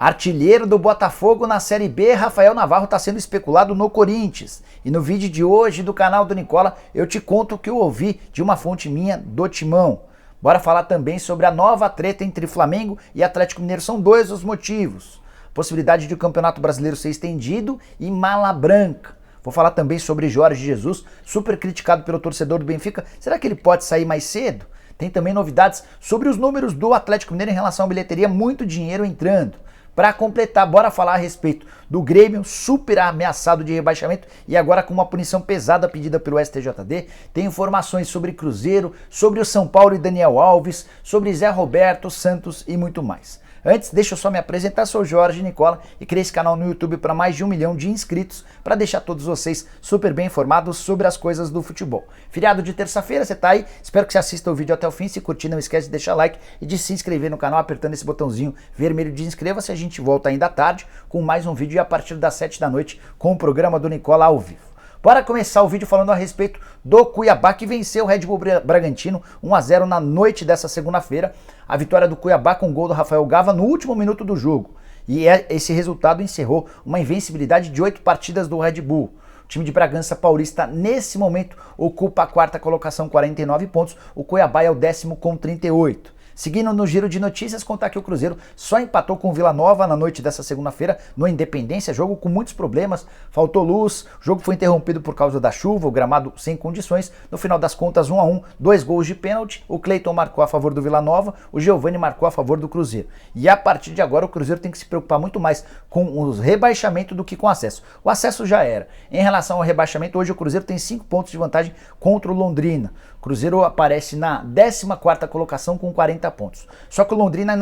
Artilheiro do Botafogo na Série B, Rafael Navarro está sendo especulado no Corinthians. E no vídeo de hoje do canal do Nicola, eu te conto o que eu ouvi de uma fonte minha do Timão. Bora falar também sobre a nova treta entre Flamengo e Atlético Mineiro. São dois os motivos. Possibilidade de o Campeonato Brasileiro ser estendido e mala branca. Vou falar também sobre Jorge Jesus, super criticado pelo torcedor do Benfica. Será que ele pode sair mais cedo? Tem também novidades sobre os números do Atlético Mineiro em relação à bilheteria, muito dinheiro entrando. Para completar, bora falar a respeito do Grêmio, super ameaçado de rebaixamento e agora com uma punição pesada pedida pelo STJD. Tem informações sobre Cruzeiro, sobre o São Paulo e Daniel Alves, sobre Zé Roberto, Santos e muito mais. Antes, deixa eu só me apresentar, sou Jorge Nicola e criei esse canal no YouTube para mais de 1 milhão de inscritos para deixar todos vocês super bem informados sobre as coisas do futebol. Feriado de terça-feira, você tá aí? Espero que você assista o vídeo até o fim. Se curtir, não esquece de deixar like e de se inscrever no canal apertando esse botãozinho vermelho de inscreva-se. A gente volta ainda à tarde com mais um vídeo e a partir das 7 da noite com o programa do Nicola ao vivo. Bora começar o vídeo falando a respeito do Cuiabá, que venceu o Red Bull Bragantino 1-0 na noite dessa segunda-feira. A vitória do Cuiabá com o gol do Rafael Gava no último minuto do jogo. E esse resultado encerrou uma invencibilidade de 8 partidas do Red Bull. O time de Bragança Paulista, nesse momento, ocupa a 4ª colocação, 49 pontos. O Cuiabá é o 10º com 38. Seguindo no giro de notícias, contar que o Cruzeiro só empatou com o Vila Nova na noite dessa segunda-feira no Independência, jogo com muitos problemas, faltou luz, o jogo foi interrompido por causa da chuva, o gramado sem condições, no final das contas 1-1, 2 gols de pênalti, o Cleiton marcou a favor do Vila Nova, o Giovani marcou a favor do Cruzeiro. E a partir de agora o Cruzeiro tem que se preocupar muito mais com o rebaixamento do que com o acesso. O acesso já era. Em relação ao rebaixamento, hoje o Cruzeiro tem 5 pontos de vantagem contra o Londrina. O Cruzeiro aparece na 14ª colocação com 40 pontos. Só que o Londrina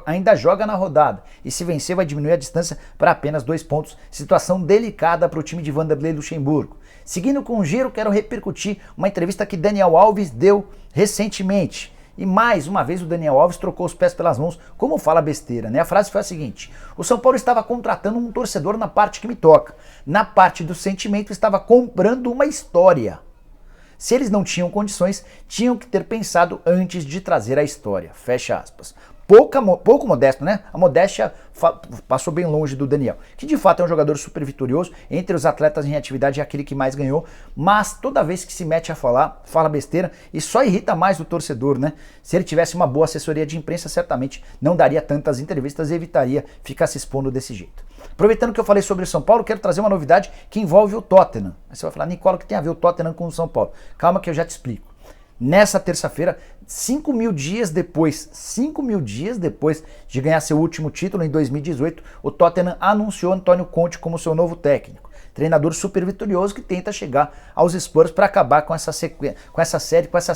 ainda joga na rodada e se vencer vai diminuir a distância para apenas 2 pontos. Situação delicada para o time de Vanderlei Luxemburgo. Seguindo com o giro, quero repercutir uma entrevista que Daniel Alves deu recentemente. E mais uma vez o Daniel Alves trocou os pés pelas mãos, como fala besteira, né? A frase foi a seguinte: o São Paulo estava contratando um torcedor na parte que me toca. Na parte do sentimento estava comprando uma história. Se eles não tinham condições, tinham que ter pensado antes de trazer a história. Fecha aspas. Pouco modesto, né? A modéstia passou bem longe do Daniel, que de fato é um jogador super vitorioso, entre os atletas em atividade é aquele que mais ganhou, mas toda vez que se mete a falar, fala besteira e só irrita mais o torcedor, né? Se ele tivesse uma boa assessoria de imprensa, certamente não daria tantas entrevistas e evitaria ficar se expondo desse jeito. Aproveitando que eu falei sobre o São Paulo, quero trazer uma novidade que envolve o Tottenham. Aí você vai falar, Nicola, o que tem a ver o Tottenham com o São Paulo? Calma que eu já te explico. Nessa terça-feira, 5 mil dias depois de ganhar seu último título em 2018, o Tottenham anunciou Antônio Conte como seu novo técnico. Treinador super vitorioso que tenta chegar aos Spurs para acabar com essa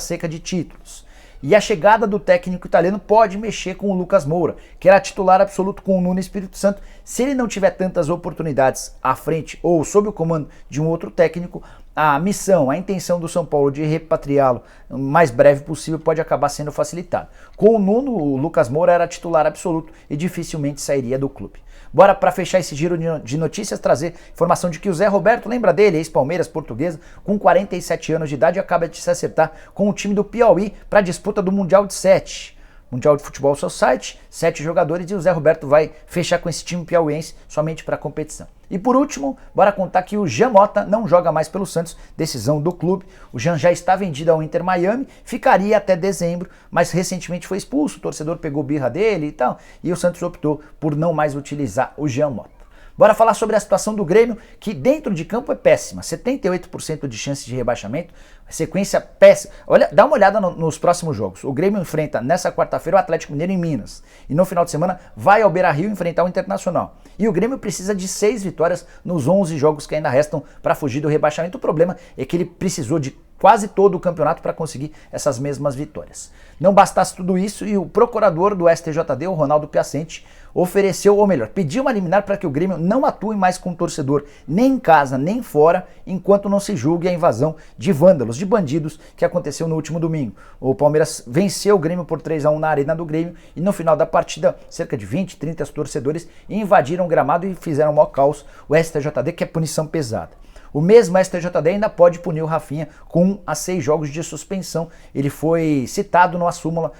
seca de títulos. E a chegada do técnico italiano pode mexer com o Lucas Moura, que era titular absoluto com o Nuno Espírito Santo. Se ele não tiver tantas oportunidades à frente ou sob o comando de um outro técnico, a missão, a intenção do São Paulo de repatriá-lo o mais breve possível pode acabar sendo facilitada. Com o Nuno, o Lucas Moura era titular absoluto e dificilmente sairia do clube. Bora para fechar esse giro de notícias, trazer informação de que o Zé Roberto, lembra dele, ex-Palmeiras, portuguesa, com 47 anos de idade, acaba de se acertar com o time do Piauí para a disputa do Mundial de 7. Mundial de Futebol Society, 7 jogadores e o Zé Roberto vai fechar com esse time piauiense somente para a competição. E por último, bora contar que o Jean Mota não joga mais pelo Santos, decisão do clube. O Jean já está vendido ao Inter Miami, ficaria até dezembro, mas recentemente foi expulso, o torcedor pegou birra dele e tal, e o Santos optou por não mais utilizar o Jean Mota. Bora falar sobre a situação do Grêmio, que dentro de campo é péssima, 78% de chance de rebaixamento, sequência péssima. Olha, dá uma olhada nos próximos jogos. O Grêmio enfrenta nessa quarta-feira o Atlético Mineiro em Minas, e no final de semana vai ao Beira-Rio enfrentar o Internacional. E o Grêmio precisa de 6 vitórias nos 11 jogos que ainda restam para fugir do rebaixamento. O problema é que ele precisou de quase todo o campeonato para conseguir essas mesmas vitórias. Não bastasse tudo isso, e o procurador do STJD, o Ronaldo Piacente, ofereceu, ou melhor, pediu uma liminar para que o Grêmio não atue mais com o torcedor, nem em casa, nem fora, enquanto não se julgue a invasão de vândalos, de bandidos, que aconteceu no último domingo. O Palmeiras venceu o Grêmio por 3-1 na Arena do Grêmio, e no final da partida, cerca de 20, 30 torcedores invadiram o gramado e fizeram o maior caos. O STJD quer punição pesada. O mesmo STJD ainda pode punir o Rafinha com 1 a 6 jogos de suspensão. Ele foi citado numa súmula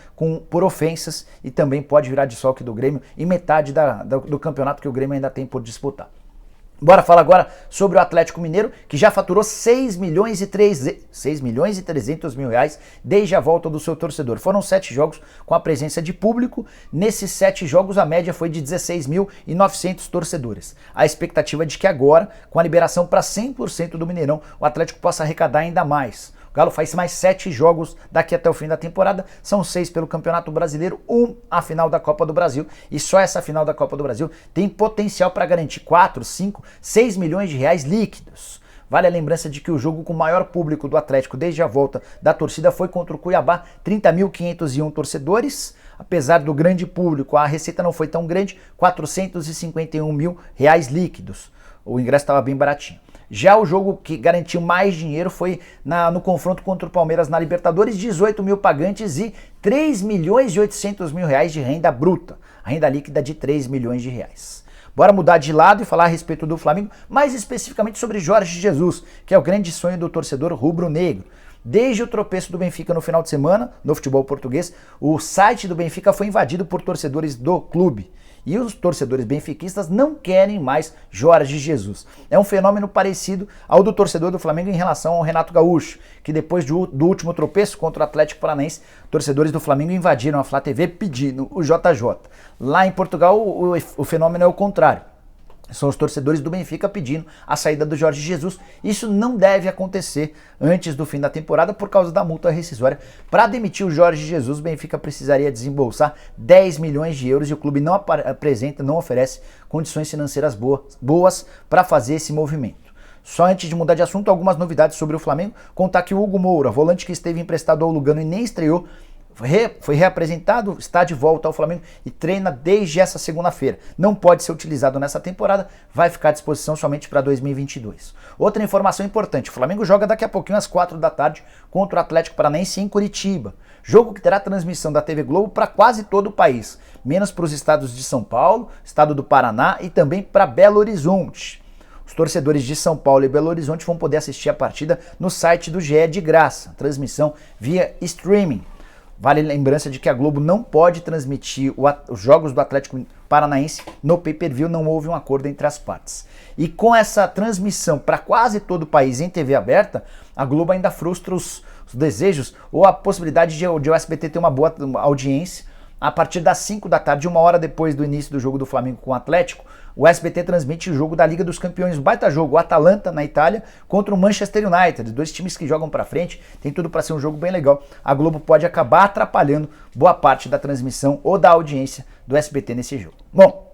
por ofensas e também pode virar desfalque do Grêmio em metade do campeonato que o Grêmio ainda tem por disputar. Bora falar agora sobre o Atlético Mineiro, que já faturou 6 milhões e 300 mil reais desde a volta do seu torcedor. Foram 7 jogos com a presença de público. Nesses 7 jogos, a média foi de 16.900 torcedores. A expectativa é de que agora, com a liberação para 100% do Mineirão, o Atlético possa arrecadar ainda mais. O Galo faz mais 7 jogos daqui até o fim da temporada, são 6 pelo Campeonato Brasileiro, 1 a final da Copa do Brasil, e só essa final da Copa do Brasil tem potencial para garantir 4, 5, 6 milhões de reais líquidos. Vale a lembrança de que o jogo com o maior público do Atlético desde a volta da torcida foi contra o Cuiabá, 30.501 torcedores. Apesar do grande público, a receita não foi tão grande, 451 mil reais líquidos. O ingresso estava bem baratinho. Já o jogo que garantiu mais dinheiro foi no confronto contra o Palmeiras na Libertadores, 18 mil pagantes e 3 milhões e 800 mil reais de renda bruta. A renda líquida de 3 milhões de reais. Bora mudar de lado e falar a respeito do Flamengo, mais especificamente sobre Jorge Jesus, que é o grande sonho do torcedor rubro-negro. Desde o tropeço do Benfica no final de semana, no futebol português, o site do Benfica foi invadido por torcedores do clube. E os torcedores benfiquistas não querem mais Jorge Jesus. É um fenômeno parecido ao do torcedor do Flamengo em relação ao Renato Gaúcho, que depois do último tropeço contra o Atlético Paranaense, torcedores do Flamengo invadiram a Flá TV pedindo o JJ. Lá em Portugal, o fenômeno é o contrário. São os torcedores do Benfica pedindo a saída do Jorge Jesus. Isso não deve acontecer antes do fim da temporada por causa da multa rescisória. Para demitir o Jorge Jesus, o Benfica precisaria desembolsar 10 milhões de euros e o clube não oferece condições financeiras boas para fazer esse movimento. Só antes de mudar de assunto, algumas novidades sobre o Flamengo. Contar que o Hugo Moura, volante que esteve emprestado ao Lugano e nem estreou, foi reapresentado, está de volta ao Flamengo e treina desde essa segunda-feira. Não pode ser utilizado nessa temporada, vai ficar à disposição somente para 2022. Outra informação importante, o Flamengo joga daqui a pouquinho às 4 da tarde contra o Atlético Paranaense em Curitiba. Jogo que terá transmissão da TV Globo para quase todo o país, menos para os estados de São Paulo, estado do Paraná e também para Belo Horizonte. Os torcedores de São Paulo e Belo Horizonte vão poder assistir a partida no site do GE de graça, transmissão via streaming. Vale a lembrança de que a Globo não pode transmitir os jogos do Atlético Paranaense no pay-per-view, não houve um acordo entre as partes. E com essa transmissão para quase todo o país em TV aberta, a Globo ainda frustra os desejos ou a possibilidade de o SBT ter uma boa audiência. A partir das 5 da tarde, 1 hora depois do início do jogo do Flamengo com o Atlético, o SBT transmite o jogo da Liga dos Campeões, baita jogo, o Atalanta na Itália contra o Manchester United, 2 times que jogam pra frente, tem tudo para ser um jogo bem legal. A Globo pode acabar atrapalhando boa parte da transmissão ou da audiência do SBT nesse jogo. Bom,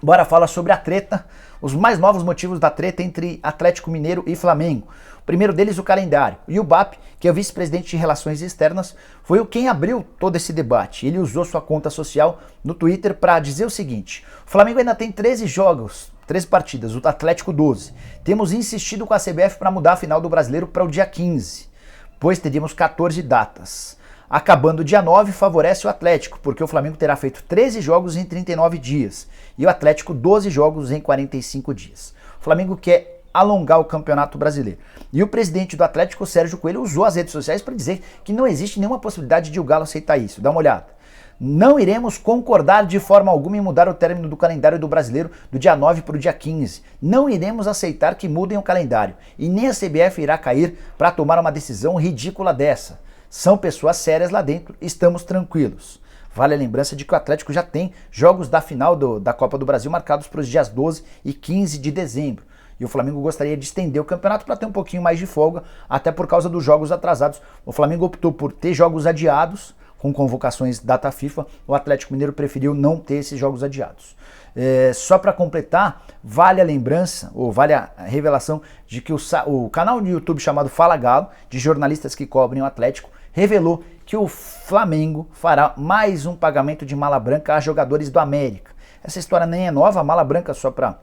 bora falar sobre a treta, os mais novos motivos da treta entre Atlético Mineiro e Flamengo. O primeiro deles, o calendário. E o BAP, que é o vice-presidente de Relações Externas, foi quem abriu todo esse debate. Ele usou sua conta social no Twitter para dizer o seguinte: o Flamengo ainda tem 13 jogos, 13 partidas, o Atlético 12. Temos insistido com a CBF para mudar a final do Brasileiro para o dia 15, pois teríamos 14 datas. Acabando o dia 9, favorece o Atlético, porque o Flamengo terá feito 13 jogos em 39 dias e o Atlético 12 jogos em 45 dias. O Flamengo quer alongar o Campeonato Brasileiro. E o presidente do Atlético, Sérgio Coelho, usou as redes sociais para dizer que não existe nenhuma possibilidade de o Galo aceitar isso. Dá uma olhada. Não iremos concordar de forma alguma em mudar o término do calendário do Brasileiro do dia 9 para o dia 15. Não iremos aceitar que mudem o calendário. E nem a CBF irá cair para tomar uma decisão ridícula dessa. São pessoas sérias lá dentro, estamos tranquilos. Vale a lembrança de que o Atlético já tem jogos da final da Copa do Brasil marcados para os dias 12 e 15 de dezembro. E o Flamengo gostaria de estender o campeonato para ter um pouquinho mais de folga, até por causa dos jogos atrasados. O Flamengo optou por ter jogos adiados, com convocações data FIFA. O Atlético Mineiro preferiu não ter esses jogos adiados. Só para completar, vale a lembrança, ou vale a revelação, de que o canal do YouTube chamado Fala Galo, de jornalistas que cobrem o Atlético, revelou que o Flamengo fará mais um pagamento de mala branca a jogadores do América. Essa história nem é nova, a mala branca, só para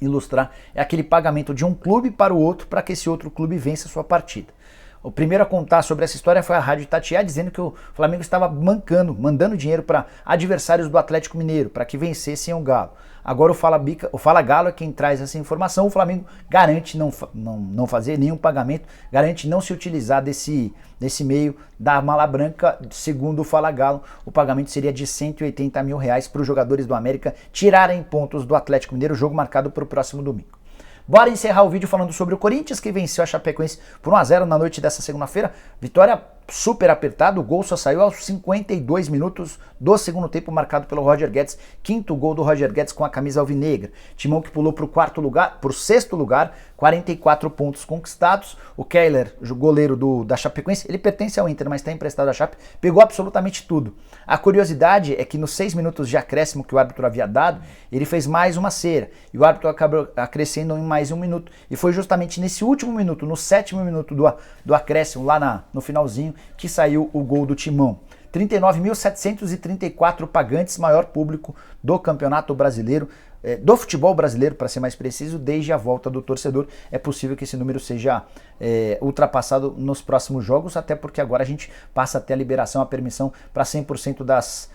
ilustrar, é aquele pagamento de um clube para o outro para que esse outro clube vença a sua partida. O primeiro a contar sobre essa história foi a Rádio Itatiaia, dizendo que o Flamengo estava mandando dinheiro para adversários do Atlético Mineiro, para que vencessem o Galo. Agora o Fala Galo é quem traz essa informação. O Flamengo garante não fazer nenhum pagamento, garante não se utilizar desse meio da mala branca. Segundo o Fala Galo, o pagamento seria de R$180 mil para os jogadores do América tirarem pontos do Atlético Mineiro, jogo marcado para o próximo domingo. Bora encerrar o vídeo falando sobre o Corinthians, que venceu a Chapecoense por 1-0 na noite dessa segunda-feira. Vitória super apertada, o gol só saiu aos 52 minutos do segundo tempo, marcado pelo Roger Guedes. Quinto gol do Roger Guedes com a camisa alvinegra. Timão que pulou para o sexto lugar, 44 pontos conquistados. O Kehler, o goleiro da Chapecoense, ele pertence ao Inter, mas está emprestado à Chape, pegou absolutamente tudo. A curiosidade é que nos 6 minutos de acréscimo que o árbitro havia dado, ele fez mais uma cera, e o árbitro acabou acrescendo em mais 1 minuto, e foi justamente nesse último minuto, no 7º minuto do acréscimo, lá no finalzinho, que saiu o gol do Timão. 39.734 pagantes, maior público do Campeonato Brasileiro, do futebol brasileiro, para ser mais preciso, desde a volta do torcedor. É possível que esse número seja ultrapassado nos próximos jogos, até porque agora a gente passa a ter a liberação, a permissão para 100% das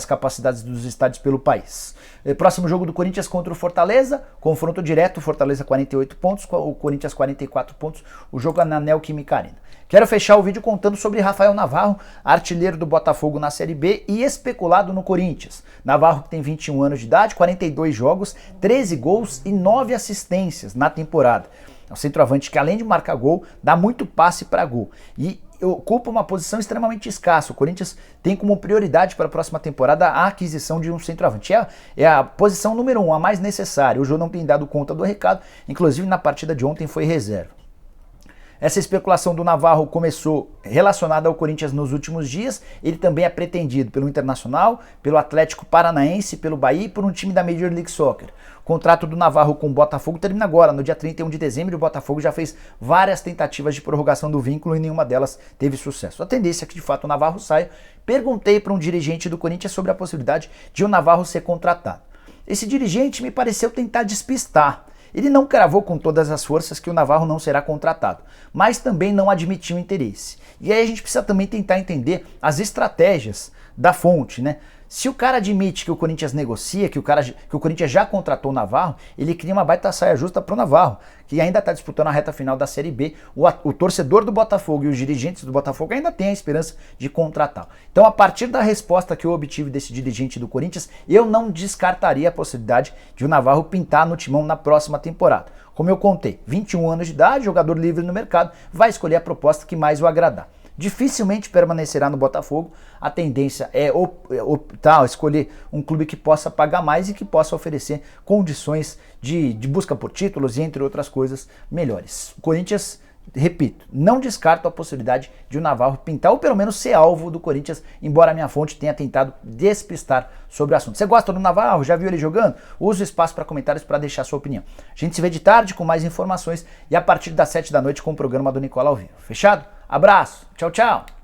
capacidades dos estádios pelo país. Próximo jogo do Corinthians contra o Fortaleza, confronto direto, Fortaleza 48 pontos, o Corinthians 44 pontos, o jogo é na Neoquímica Arena. Quero fechar o vídeo contando sobre Rafael Navarro, artilheiro do Botafogo na Série B e especulado no Corinthians. Navarro que tem 21 anos de idade, 42 jogos, 13 gols e 9 assistências na temporada. É um centroavante que, além de marcar gol, dá muito passe para gol e ocupa uma posição extremamente escassa. O Corinthians tem como prioridade para a próxima temporada a aquisição de um centroavante. É a posição número 1, a mais necessária. O Jô não tem dado conta do recado, inclusive na partida de ontem foi reserva. Essa especulação do Navarro começou relacionada ao Corinthians nos últimos dias. Ele também é pretendido pelo Internacional, pelo Atlético Paranaense, pelo Bahia e por um time da Major League Soccer. O contrato do Navarro com o Botafogo termina agora, no dia 31 de dezembro. O Botafogo já fez várias tentativas de prorrogação do vínculo e nenhuma delas teve sucesso. A tendência é que de fato o Navarro saia. Perguntei para um dirigente do Corinthians sobre a possibilidade de o Navarro ser contratado. Esse dirigente me pareceu tentar despistar. Ele não cravou com todas as forças que o Navarro não será contratado, mas também não admitiu interesse. E aí a gente precisa também tentar entender as estratégias da fonte, né? Se o cara admite que o Corinthians negocia, que o Corinthians já contratou o Navarro, ele cria uma baita saia justa pro Navarro, que ainda está disputando a reta final da Série B. O torcedor do Botafogo e os dirigentes do Botafogo ainda têm a esperança de contratá-lo. Então, a partir da resposta que eu obtive desse dirigente do Corinthians, eu não descartaria a possibilidade de o Navarro pintar no timão na próxima temporada. Como eu contei, 21 anos de idade, jogador livre no mercado, vai escolher a proposta que mais o agradar. Dificilmente permanecerá no Botafogo. A tendência é escolher um clube que possa pagar mais e que possa oferecer condições de busca por títulos e, entre outras coisas, melhores. O Corinthians, repito, não descarto a possibilidade de o Navarro pintar ou pelo menos ser alvo do Corinthians, embora a minha fonte tenha tentado despistar sobre o assunto. Você gosta do Navarro? Já viu ele jogando? Use o espaço para comentários para deixar sua opinião. A gente se vê de tarde com mais informações e a partir das 7 da noite com o programa do Nicola ao vivo. Fechado? Abraço, tchau, tchau!